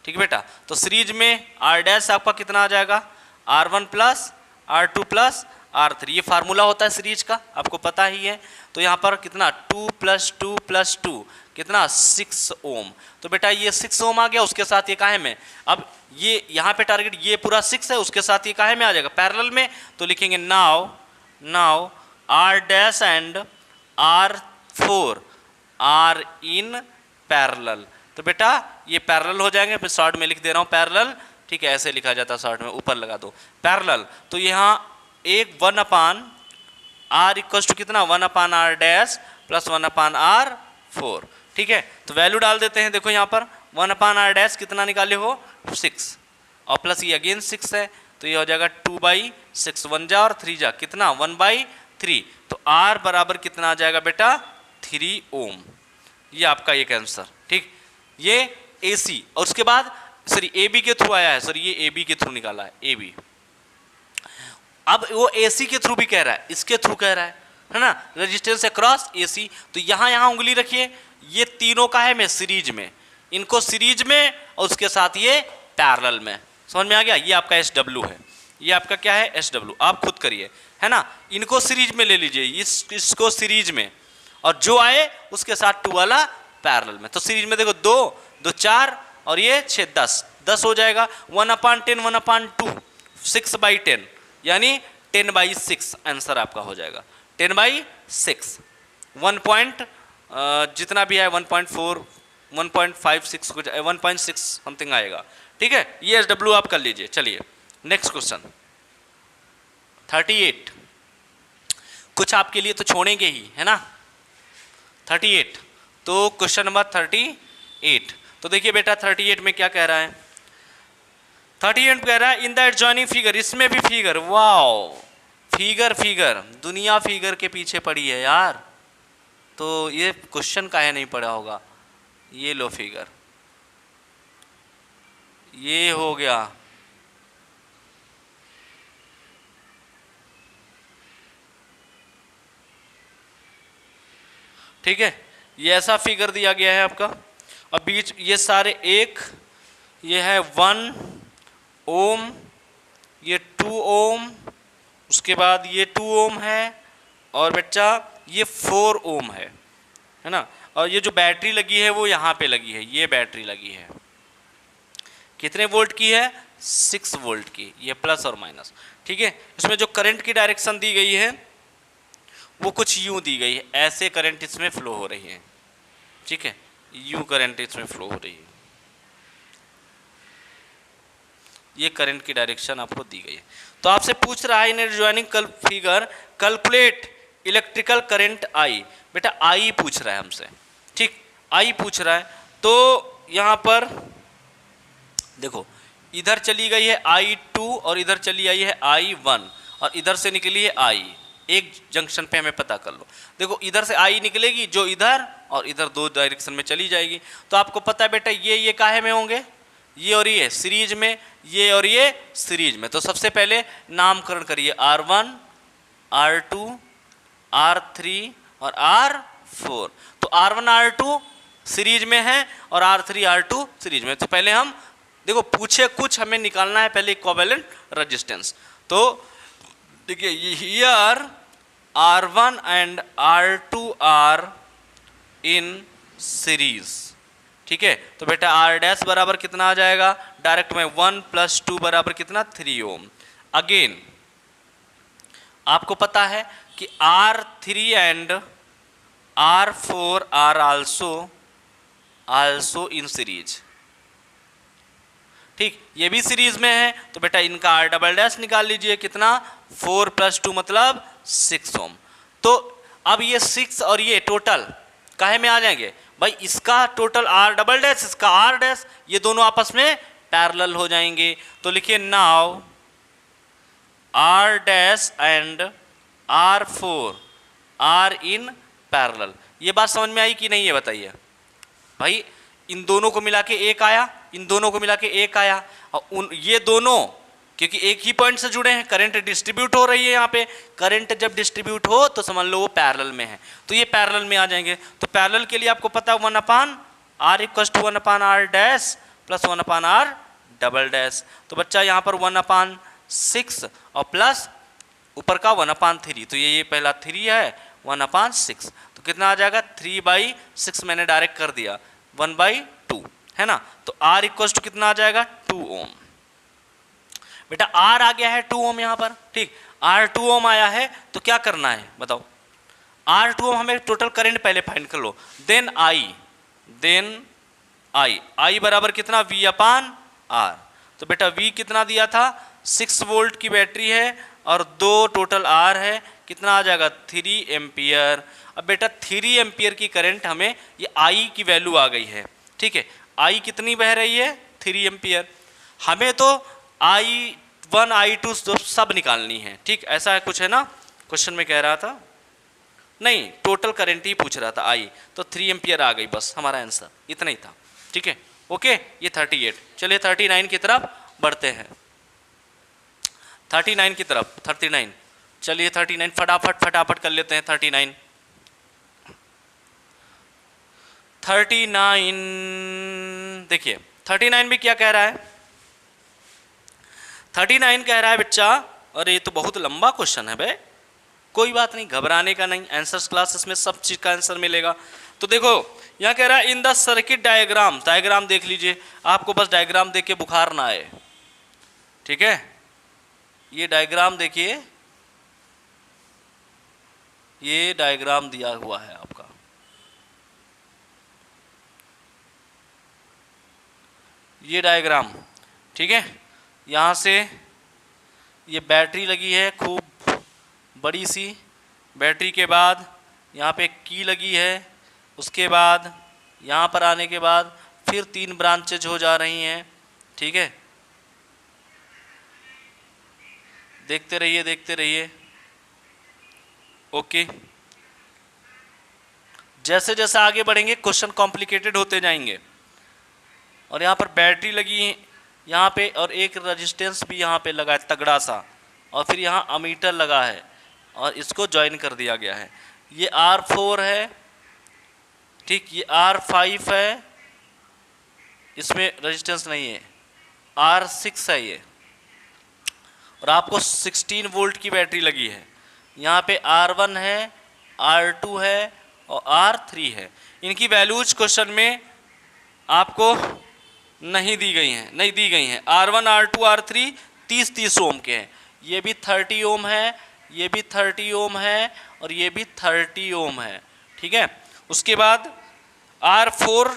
ठीक है बेटा, तो सीरीज में R डैश आपका कितना आ जाएगा R1 plus R2 plus R3, ये फार्मूला होता है सीरीज का, आपको पता ही है। तो यहाँ पर कितना 2 + 2 + 2 कितना 6 ओम। तो बेटा ये 6 ओम आ गया, उसके साथ ये काहे में, अब ये यहाँ पे टारगेट ये पूरा 6 है, उसके साथ ये काहे में आ जाएगा पैरेलल में। तो लिखेंगे now R dash and R4 are in parallel. तो बेटा ये पैरेलल हो जाएंगे, फिर शॉर्ट में लिख दे रहा हूँ पैरेलल। ठीक है, ऐसे लिखा जाता है शॉर्ट में, ऊपर लगा दो पैरेलल। तो यहाँ एक 1/R इक्वल्स टू कितना 1/R डैश प्लस 1/R4। ठीक है, तो वैल्यू डाल देते हैं। देखो यहाँ पर 1/R डैश कितना निकाले हो 6, और प्लस ये अगेन 6 है, तो ये हो जाएगा 2/6, 1 जा और 3 जा कितना 1/3। तो R बराबर कितना आ जाएगा बेटा 3 ओम। ये आपका एक आंसर। ठीक, ये AC, और उसके बाद सॉरी AB के थ्रू आया है, सॉरी ये AB के थ्रू निकाला है AB। अब वो AC के थ्रू भी कह रहा है, इसके थ्रू कह रहा है ना, रेजिस्टेंस अक्रॉस AC। तो यहाँ उंगली रखिए, ये तीनों का है मैं सीरीज में, इनको सीरीज में और उसके साथ ये पैरेलल में। समझ में आ गया, ये आपका SW है, ये आपका क्या है SW, आप खुद करिए, है ना। इनको सीरीज में ले लीजिए, इसको सीरीज में, और जो आए उसके साथ 2 वाला पैरेलल में। तो सीरीज में देखो 2 2 4 और ये 6 10 हो जाएगा। 1/10 1/2 6/10 यानी 10/6 आंसर आपका हो जाएगा। 10/6 1 पॉइंट जितना भी है 1.4 1.56 कुछ 1.6 समथिंग आएगा, ठीक है। ये SW आप कर लीजिए। चलिए नेक्स्ट क्वेश्चन 38, कुछ आपके लिए तो छोड़ेंगे ही, है ना। 38, तो क्वेश्चन नंबर 38, तो देखिए बेटा 38 में क्या कह रहा है। 38 कह रहा है इन द एडजॉइनिंग फिगर, इसमें भी फिगर, वाओ फिगर दुनिया फिगर के पीछे पड़ी है यार, तो ये क्वेश्चन काहे नहीं पड़ा होगा। ये लो फिगर, ये हो गया, ठीक है। ये ऐसा फिगर दिया गया है आपका, और बीच ये सारे एक, ये है 1 ओम, ये 2 ओम, उसके बाद ये 2 ओम है, और बच्चा ये 4 ओम है ना। और ये जो बैटरी लगी है वो यहाँ पे लगी है, ये बैटरी लगी है, कितने वोल्ट की है 6 वोल्ट की, ये प्लस और माइनस, ठीक है। इसमें जो करंट की डायरेक्शन दी गई है वो कुछ यूं दी गई है, ऐसे करंट इसमें फ्लो हो रही है, ठीक है, यूं करंट इसमें फ्लो हो रही है, ये करंट की डायरेक्शन आपको दी गई है। तो आपसे पूछ रहा है in adjoining figure calculate electrical current I, बेटा आई पूछ रहा है हमसे, ठीक, आई पूछ रहा है। तो यहां पर देखो इधर चली गई है I2 और इधर चली आई है I1 और इधर से निकली है I, एक जंक्शन पे हमें पता कर लो। देखो इधर से I निकलेगी जो इधर, और इधर 2 डायरेक्शन में चली जाएगी। तो आपको पता है बेटा ये काहे में होंगे, ये और ये सीरीज में, ये और ये सीरीज में। तो सबसे पहले नामकरण करिए R1 R2 R3 और R4। तो R1 R2 सीरीज में है और R3 R2 सीरीज में। तो पहले हम देखो पूछे कुछ, हमें निकालना है पहले इक्विवेलेंट रेजिस्टेंस। तो देखिए here R1 and R2 are in series, ठीक है। तो बेटा R डैश बराबर कितना आ जाएगा, डायरेक्ट में 1 + 2 बराबर कितना 3 ओम। अगेन आपको पता है कि R3 and R4 are also in series, ठीक, ये भी सीरीज में है। तो बेटा इनका R डबल डैश निकाल लीजिए, कितना 4 + 2 मतलब 6 ओम। तो अब ये 6 और ये टोटल काहे में आ जाएंगे भाई, इसका टोटल R डबल डैश, इसका R डैश, ये दोनों आपस में पैरेलल हो जाएंगे। तो लिखिए now R dash and R4 are in parallel. ये बात समझ में आई कि नहीं, ये बताइए भाई। इन दोनों को मिला के एक आया, इन दोनों को मिला के एक आया, और ये दोनों क्योंकि एक ही पॉइंट से जुड़े हैं, करंट डिस्ट्रीब्यूट हो रही है यहाँ पे। करंट जब डिस्ट्रीब्यूट हो तो समझ लो वो पैरेलल में है, तो ये पैरेलल में आ जाएंगे। तो पैरेलल के लिए आपको पता है 1/R = 1/R dash plus 1/R double dash. तो बच्चा यहाँ पर 1/6 और प्लस ऊपर का 1/3, तो ये पहला 3 है 1/6, तो कितना आ जाएगा 3/6, मैंने डायरेक्ट कर दिया 1/2, है ना। तो R = कितना आ जाएगा 2 ओम। बेटा R आ गया है 2 ओम यहाँ पर, ठीक, R 2 ओम आया है, तो क्या करना है बताओ। R 2 ओम हमें टोटल करंट पहले फाइंड कर लो, देन I बराबर कितना V/R। तो बेटा V कितना दिया था 6 वोल्ट की बैटरी है और 2 टोटल R है, कितना आ जाएगा 3 एम्पियर। अब बेटा 3 एम्पियर की करंट हमें, ये I की वैल्यू आ गई है, ठीक है। I कितनी बह रही है 3 एम्पियर, हमें तो I1 I2 सब निकालनी है, ठीक, ऐसा कुछ है ना क्वेश्चन में कह रहा था, नहीं टोटल करंट ही पूछ रहा था I, तो 3 एम्पियर आ गई, बस हमारा आंसर इतना ही था, ठीक है। ओके, ये 38। चलिए 39 की तरफ बढ़ते हैं, 39 की तरफ, 39, चलिए 39 फटाफट कर लेते हैं। 39 देखिए 39 भी क्या कह रहा है, 39 कह रहा है बच्चा। अरे ये तो बहुत लंबा क्वेश्चन है भाई। कोई बात नहीं, घबराने का नहीं, आंसर्स क्लासेस में सब चीज का आंसर मिलेगा। तो देखो यहाँ कह रहा है in the circuit diagram, diagram देख लीजिए, आपको बस डायग्राम देख के बुखार ना आए, ठीक है। ये डायग्राम देखिए, ये डायग्राम दिया हुआ है आपका, ये डायग्राम, ठीक है। यहाँ से ये बैटरी लगी है खूब बड़ी सी, बैटरी के बाद यहाँ पे की लगी है, उसके बाद यहाँ पर आने के बाद फिर 3 ब्रांचेज हो जा रही हैं, ठीक है। देखते रहिए देखते रहिए, ओके। जैसे जैसे आगे बढ़ेंगे क्वेश्चन कॉम्प्लिकेटेड होते जाएंगे। और यहाँ पर बैटरी लगी है यहाँ पे, और एक रेजिस्टेंस भी यहाँ पे लगा है तगड़ा सा, और फिर यहाँ अमीटर लगा है और इसको ज्वाइन कर दिया गया है। ये R4 है, ठीक, ये R5 है, इसमें रेजिस्टेंस नहीं है, R6 है ये, और आपको 16 वोल्ट की बैटरी लगी है। यहाँ पे R1 है, R2 है और R3 है। इनकी वैल्यूज क्वेश्चन में आपको नहीं दी गई हैं, नहीं दी गई हैं। R1 R2 R3 30 ओम के हैं, ये भी 30 ओम है, ये भी 30 ओम है और ये भी 30 ओम है, ठीक है। उसके बाद R4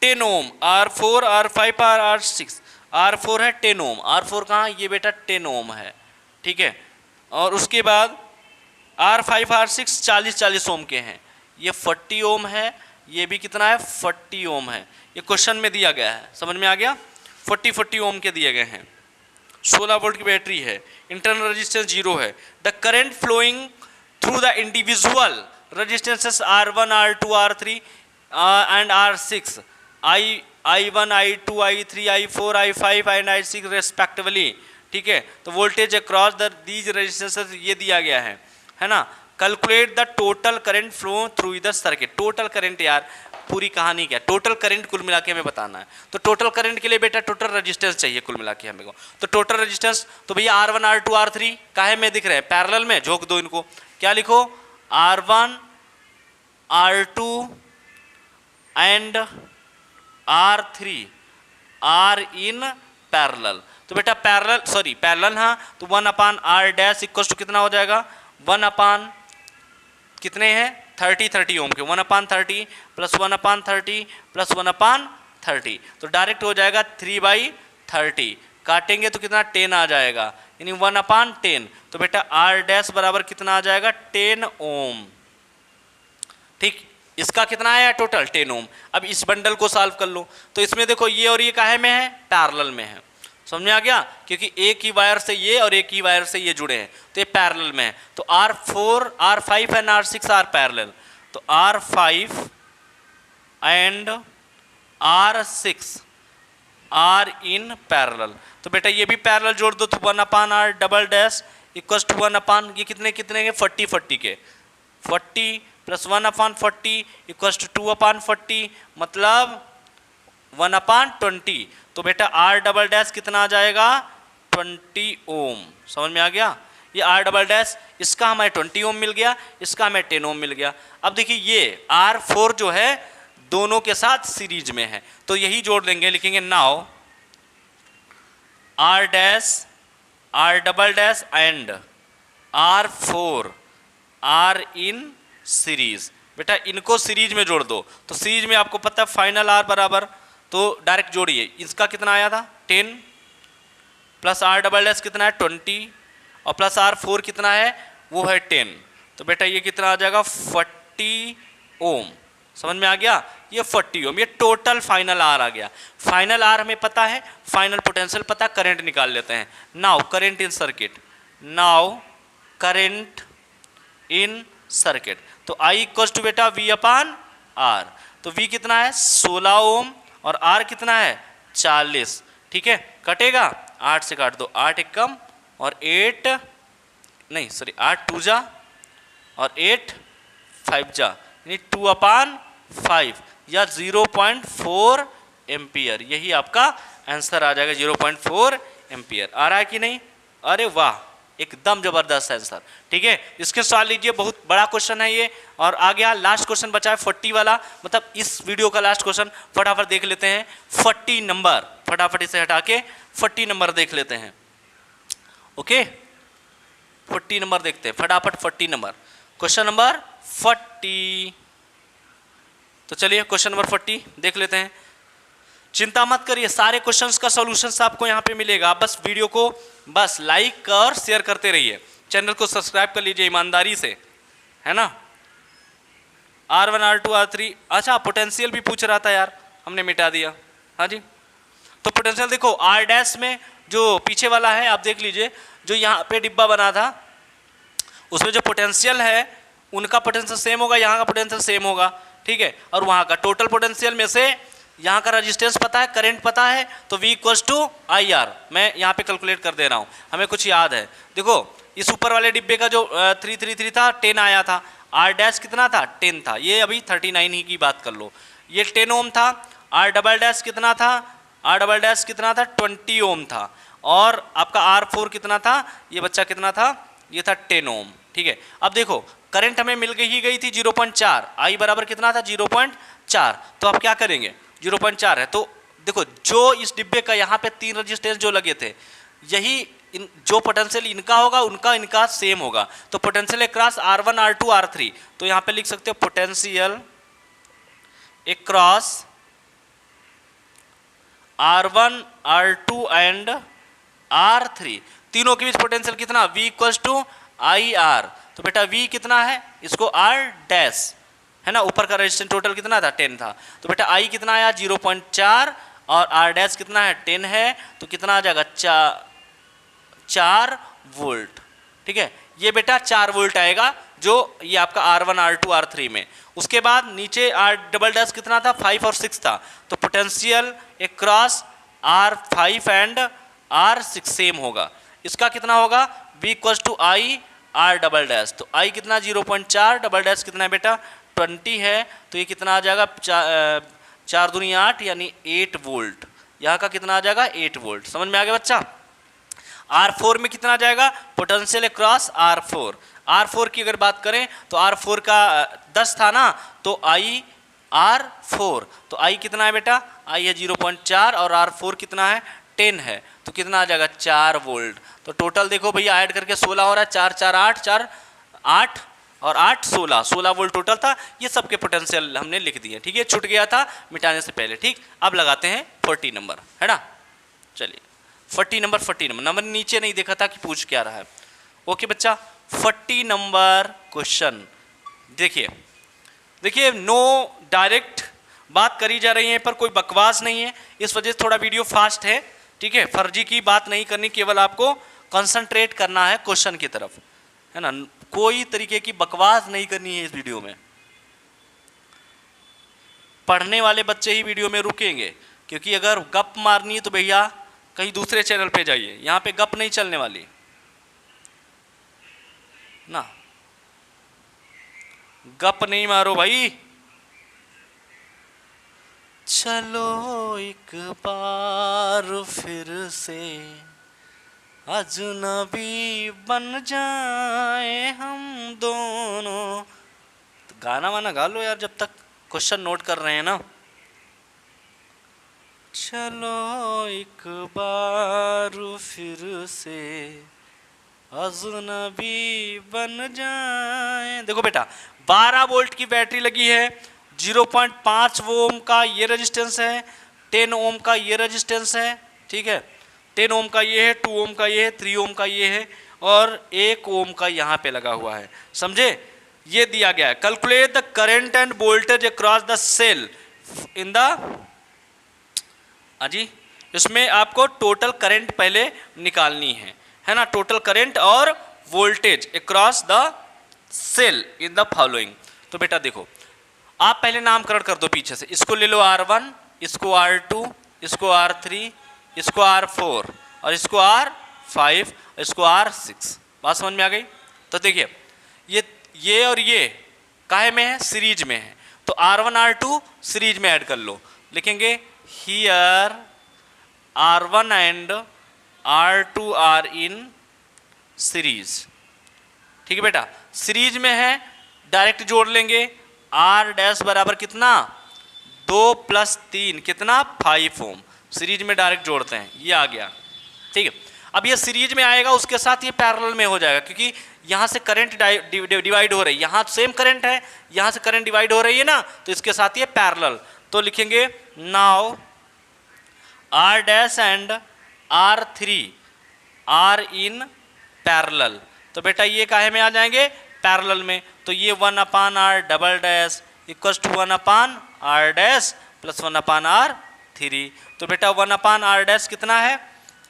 10 ओम, R4 R5 R6, R4 है 10 ओम, R4 कहाँ, ये बेटा 10 ओम है, ठीक है। और उसके बाद R5 R6 40 ओम के हैं, ये 40 ओम है, ये भी कितना है 40 ओम है। ये क्वेश्चन में दिया गया है, समझ में आ गया। 40 ओम के दिए गए हैं, 16 वोल्ट की बैटरी है, इंटरनल रेजिस्टेंस 0 है। The current flowing through the individual resistances R1 R2 R3 and R6 I1 I2 I3 I4 I5 and I6 respectively, ठीक है। तो voltage across the these resistances ये दिया गया है ना। Calculate the total current flow through the circuit. Total current यार पूरी कहानी क्या, टोटल करंट कुल मिला के हमें बताना है। तो टोटल करंट के लिए बेटा टोटल रेजिस्टेंस चाहिए कुल मिला के हमें को। तो टोटल रेजिस्टेंस तो भैया R1 R2 R3 काहे में दिख रहे हैं, पैरेलल में, झोंक दो इनको। क्या लिखो, R1 R2 and R3 are in parallel. तो बेटा पैरेलल, सॉरी पैरेलल, हाँ, तो 1/R डैश इक्वल टू कितना हो जाएगा, 1 कितने हैं 30 ओम के, 1/30 प्लस 1/30 प्लस 1/30, तो डायरेक्ट हो जाएगा 3/30, काटेंगे तो कितना 10 आ जाएगा, यानी 1/10। तो बेटा आर डैश बराबर कितना आ जाएगा 10 ओम, ठीक। इसका कितना आया टोटल 10 ओम। अब इस बंडल को सॉल्व कर लो, तो इसमें देखो ये और ये काहे में है, पैरेलल में है, समझ में आ गया, क्योंकि एक ही वायर से ये और एक ही वायर से ये जुड़े हैं, तो ये पैरेलल में है। तो R4 R5 and R6 are parallel, तो R5 and R6 are in parallel. तो बेटा ये भी पैरेलल जोड़ दो, तो 1/R double dash equals to 1/, ये कितने कितने के 40 के, 40 प्लस 1/40 इक्वल्स टू 2/40, मतलब 1/20। तो बेटा R डबल डैश कितना आ जाएगा 20 ओम, समझ में आ गया। ये R डबल डैश, इसका हमें 20 ओम मिल गया, इसका हमें 10 ओम मिल गया। अब देखिए ये R4 जो है दोनों के साथ सीरीज में है, तो यही जोड़ लेंगे, लिखेंगे now R dash R double dash and R4 are in series. बेटा इनको सीरीज में जोड़ दो, तो सीरीज में आपको पता है फाइनल R बराबर, तो डायरेक्ट जोड़िए, इसका कितना आया था 10 प्लस R डबल डैश कितना है 20 और प्लस R4 कितना है वो है 10, तो बेटा ये कितना आ जाएगा 40 ओम, समझ में आ गया। ये 40 ओम, ये टोटल फाइनल R आ गया। फाइनल R हमें पता है, फाइनल पोटेंशियल पता, करंट निकाल लेते हैं। Now current in circuit, now current in circuit, तो I इक्वल टू बेटा V/R, तो V कितना है 16 ओम और R कितना है 40, ठीक है। कटेगा 8 से काट दो, 8 एकम और 8 नहीं सॉरी 8 2 जा और 8 5 जा, यानी 2/5 या 0.4 एम्पियर, यही आपका आंसर आ जाएगा 0.4 एम्पियर। आ रहा है कि नहीं? अरे वाह, एकदम जबरदस्त आंसर। ठीक है, इसके सवाल लीजिए, बहुत बड़ा क्वेश्चन है ये। और आ गया लास्ट क्वेश्चन बचा है 40 वाला, मतलब इस वीडियो का लास्ट क्वेश्चन। फटाफट देख लेते हैं 40 नंबर, फटाफट इसे हटा के 40 नंबर देख लेते हैं। ओके, 40 नंबर देखते हैं फटाफट। 40 नंबर, क्वेश्चन नंबर 40। तो चलिए क्वेश्चन नंबर 40 देख लेते हैं। चिंता मत करिए, सारे क्वेश्चंस का सॉल्यूशंस आपको यहाँ पे मिलेगा। आप बस वीडियो को बस लाइक और शेयर करते रहिए, चैनल को सब्सक्राइब कर लीजिए ईमानदारी से, है ना। R1 R2 R3, अच्छा पोटेंशियल भी पूछ रहा था यार, हमने मिटा दिया। हाँ जी, तो पोटेंशियल देखो R डैश में जो पीछे वाला है आप देख लीजिए, जो यहाँ पे डिब्बा बना था उसमें जो पोटेंशियल है उनका पोटेंशियल सेम होगा, यहाँ का पोटेंशियल सेम होगा। ठीक है, और वहाँ का टोटल पोटेंशियल में से यहाँ का रेजिस्टेंस पता है, करंट पता है, तो V equals to I R. मैं यहाँ पे कैलकुलेट कर दे रहा हूँ, हमें कुछ याद है। देखो इस ऊपर वाले डिब्बे का जो 333 था 10 आया था, R डैश कितना था 10 था, ये अभी 39 ही की बात कर लो। ये 10 ओम था, R डबल डैश कितना था, R डबल डैश कितना था 20 ओम था, और आपका R4 कितना था, ये बच्चा कितना था, ये था 10 ओम। ठीक है, अब देखो करंट हमें मिल गई थी 0.4, I बराबर कितना था 0.4, तो आप क्या करेंगे 0.4 है, तो देखो जो इस डिब्बे का यहाँ पे 3 रजिस्टेंस जो लगे थे, यही जो पोटेंशियल इनका होगा उनका इनका सेम होगा, तो potential across R1 R2 R3, तो यहाँ पे लिख सकते हो potential across R1 R2 and R3, तीनों के बीच पोटेंशियल कितना, V equals to I R. तो बेटा V कितना है, इसको R डैश है ना, ऊपर का रेजिस्टेंस टोटल कितना था 10 था, तो बेटा I कितना आया 0.4 और R डैश कितना है 10 है, तो कितना आ जाएगा 4 वोल्ट। ठीक है, ये बेटा 4 वोल्ट आएगा, जो ये आपका R1 R2 R3 में। उसके बाद नीचे R डबल डैश कितना था 5 और 6 था, तो potential across R5 and R6 same होगा। इसका कितना होगा V equals to I R double dash, तो I कितना 0.4, डबल डैश कितना है बेटा 20 है, तो ये कितना आ जाएगा 4 दूनी 8 यानी 8 वोल्ट। यहाँ का कितना आ जाएगा 8 वोल्ट। समझ में आ गया बच्चा। R4 में कितना आ जाएगा, पोटेंशियल अक्रॉस R4, R4 की अगर बात करें तो R4 का 10 था ना, तो I R4, तो I कितना है बेटा, I है 0.4 और R4 कितना है 10 है, तो कितना आ जाएगा 4 वोल्ट। तो टोटल देखो भैया ऐड करके 16 हो रहा है, 4 4 8 4 8 और 8 16 वोल्ट टोटल था। ये सबके पोटेंशियल हमने लिख दिए। ठीक है, छूट गया था मिटाने से पहले। ठीक, अब लगाते हैं 40 नंबर, है ना। चलिए 40 नंबर नीचे नहीं देखा था कि पूछ क्या रहा है। ओके बच्चा, 40 नंबर क्वेश्चन देखिए नो डायरेक्ट बात करी जा रही है, पर कोई बकवास नहीं है, इस वजह से थोड़ा वीडियो फास्ट है। ठीक है, फर्जी की बात नहीं करनी, केवल आपको कंसंट्रेट करना है क्वेश्चन की तरफ, है ना। कोई तरीके की बकवास नहीं करनी है इस वीडियो में। पढ़ने वाले बच्चे ही वीडियो में रुकेंगे, क्योंकि अगर गप मारनी है तो भैया कहीं दूसरे चैनल पे जाइए, यहाँ पे गप नहीं चलने वाली ना, गप नहीं मारो भाई। चलो एक बार फिर से अजनबी बन जाए हम दोनों। तो गाना वाना गा लो यार, जब तक क्वेश्चन नोट कर रहे हैं ना। चलो एक बार फिर से अजनबी बन जाए। देखो बेटा 12 वोल्ट की बैटरी लगी है, 0.5 ओम का ये रेजिस्टेंस है, 10 ओम का ये रेजिस्टेंस है। ठीक है, 10 ओम का ये है, 2 ओम का ये है, 3 ओम का ये है, और 1 ओम का यहाँ पे लगा हुआ है। समझे, ये दिया गया है। Calculate the current and voltage across the cell in the, अजी इसमें आपको टोटल करंट पहले निकालनी है ना, टोटल करंट और voltage across the cell in the following. तो बेटा देखो आप पहले नामकरण कर दो पीछे से, इसको ले लो R1, इसको R2, इसको R3, इसको R4 और इसको R5, इसको R6। बात समझ में आ गई। तो देखिए ये और ये काहे में है, सीरीज में है, तो R1 R2 सीरीज में ऐड कर लो। लिखेंगे here R1 and R2 R in series. ठीक है बेटा, सीरीज में है डायरेक्ट जोड़ लेंगे, R डैश बराबर कितना 2 + 3 कितना 5 ओम। सीरीज में डायरेक्ट जोड़ते हैं, ये आ गया। ठीक है, अब ये सीरीज में आएगा, उसके साथ ये पैरेलल में हो जाएगा, क्योंकि यहाँ से करंट डिवाइड हो रही है, यहाँ सेम करंट है, यहाँ से करंट डिवाइड हो रही है ना, तो इसके साथ ये पैरेलल। तो लिखेंगे now R dash and R3 are in parallel. तो बेटा ये काहे में आ जाएंगे, पैरेलल में। तो ये 1/r double dash equals to 1/r dash plus 1/r3। तो बेटा 1/r डैश कितना है,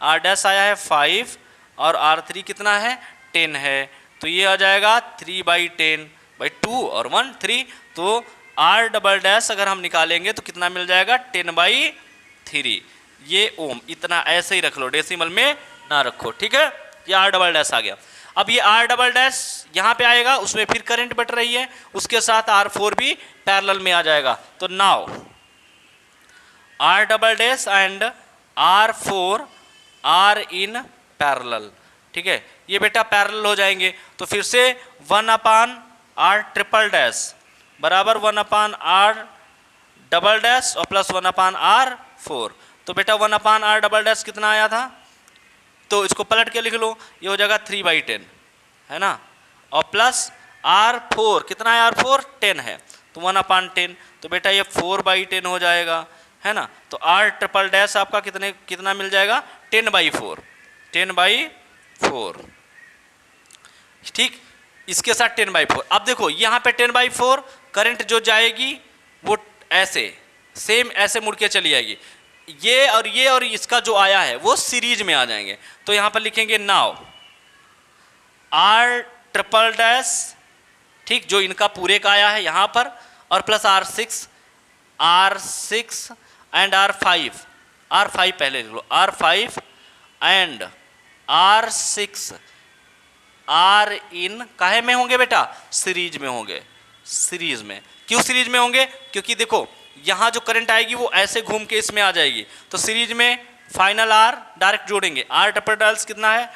r डैश आया है 5 और r3 कितना है 10 है। तो ये आ जाएगा 3/10/2 और 1 3। तो r डबल डैश अगर हम निकालेंगे तो कितना मिल जाएगा 10/3। ये ओम, इतना ऐसे ही रख लो, डेसिमल में ना रखो। ठीक है, ये r डबल डैश आ गया। अब ये r डबल डैश यहाँ पे आएगा, उसमें फिर करंट बट रही है, उसके साथ R4 भी पैरेलल में आ जाएगा। तो now R double dash and R4 are in parallel. ठीक है, ये बेटा पैरेलल हो जाएंगे। तो फिर से 1/r ट्रिपल डैश बराबर 1/r डबल डैश और प्लस 1/r4। तो बेटा 1/r डबल डैश कितना आया था, तो इसको पलट के लिख लो, ये हो जाएगा 3/10 है ना, और प्लस R4 कितना है, R4 10 है, तो 1/10। तो बेटा ये 4/10 हो जाएगा, है ना। तो R ट्रिपल डैश आपका कितना मिल जाएगा 10/4 10/4। ठीक, इसके साथ 10/4। अब देखो यहाँ पे 10/4 करंट जो जाएगी वो ऐसे सेम ऐसे मुड़ के चली जाएगी, ये और इसका जो आया है वो सीरीज में आ जाएंगे। तो यहाँ पर लिखेंगे नाउ R ट्रिपल डैश, ठीक, जो इनका पूरे का आया है यहाँ पर, और प्लस R6 एंड R5 पहले लिख लो, R5 एंड R6 R इन काहे में होंगे बेटा, सीरीज में होंगे। सीरीज में क्यों सीरीज में होंगे, क्योंकि देखो यहाँ जो करंट आएगी वो ऐसे घूम के इसमें आ जाएगी। तो सीरीज में फाइनल R डायरेक्ट जोड़ेंगे, R ट्रिपल डैश कितना है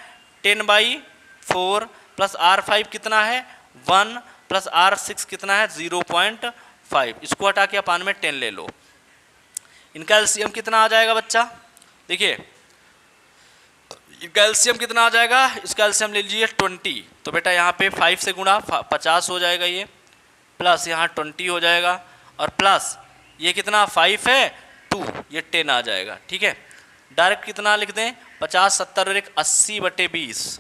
10/4 प्लस R5 कितना है 1 प्लस R6 कितना है 0.5। इसको हटा के अपान में 10 ले लो। इनका एलसीएम कितना आ जाएगा बच्चा, देखिए इनका एलसीएम कितना आ जाएगा, इसका एलसीएम ले लीजिए 20। तो बेटा यहाँ पे 5 से गुणा 50 हो जाएगा ये, प्लस यहाँ 20 हो जाएगा, और प्लस ये कितना 5 है 2, ये 10 आ जाएगा। ठीक है, डायरेक्ट कितना लिख दें 50 70 और 1 80/20,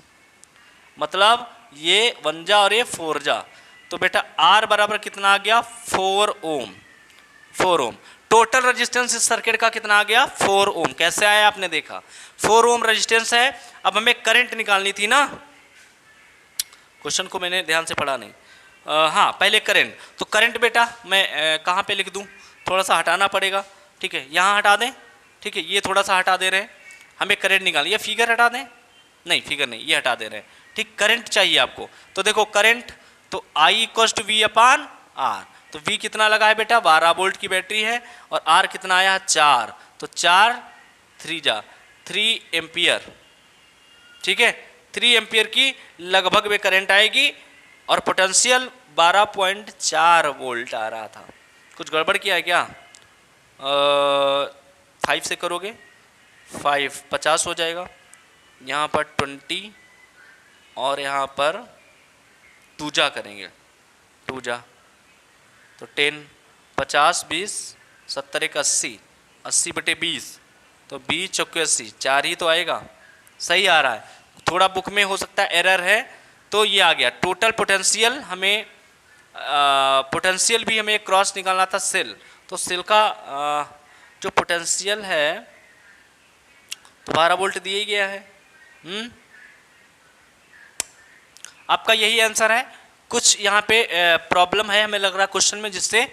मतलब ये 1 जा और ये 4 जा। तो बेटा R बराबर कितना आ गया 4 ओम। टोटल रेजिस्टेंस इस सर्किट का कितना आ गया 4 ओम। कैसे आया आपने देखा, 4 ओम रेजिस्टेंस है। अब हमें करंट निकालनी थी ना, क्वेश्चन को मैंने ध्यान से पढ़ा नहीं। हाँ पहले करंट, तो करंट बेटा मैं कहाँ पे लिख दूँ, थोड़ा सा हटाना पड़ेगा। ठीक है, यहाँ हटा दें, ठीक है, ये थोड़ा सा हटा दे रहे हैं, हमें करंट निकाल, ये फिगर हटा दें, नहीं फिगर नहीं, ये हटा दे रहे हैं। ठीक, करंट चाहिए आपको। तो देखो करंट, तो I = V/R। तो V कितना लगा है बेटा 12 वोल्ट की बैटरी है, और R कितना आया 4, तो 4 3 जा 3 एम्पियर। ठीक है, 3 एम्पियर की लगभग में करंट आएगी, और पोटेंशियल 12.4 वोल्ट आ रहा था। कुछ गड़बड़ किया है क्या, 5 से करोगे 5 50 हो जाएगा, यहाँ पर 20 और यहाँ पर 2 जा करेंगे, 2 जा तो 10 50 20 70 1 80 80/20, तो 20 चौके 80, 4 ही तो आएगा, सही आ रहा है। थोड़ा बुक में हो सकता है एरर है, तो ये आ गया। टोटल पोटेंशियल हमें पोटेंशियल भी हमें क्रॉस निकालना था सेल, तो सेल का जो पोटेंशियल है 12 वोल्ट दिया ही गया है। आपका यही आंसर है। कुछ यहाँ पे प्रॉब्लम है हमें लग रहा है क्वेश्चन में, जिससे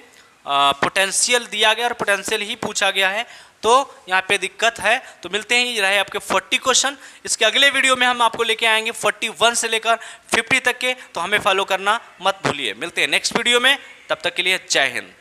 पोटेंशियल दिया गया और पोटेंशियल ही पूछा गया है, तो यहाँ पे दिक्कत है। तो मिलते हैं, ये रहे आपके 40 क्वेश्चन। इसके अगले वीडियो में हम आपको लेके आएंगे 41 से लेकर 50 तक के, तो हमें फॉलो करना मत भूलिए। मिलते हैं नेक्स्ट वीडियो में, तब तक के लिए जय हिंद।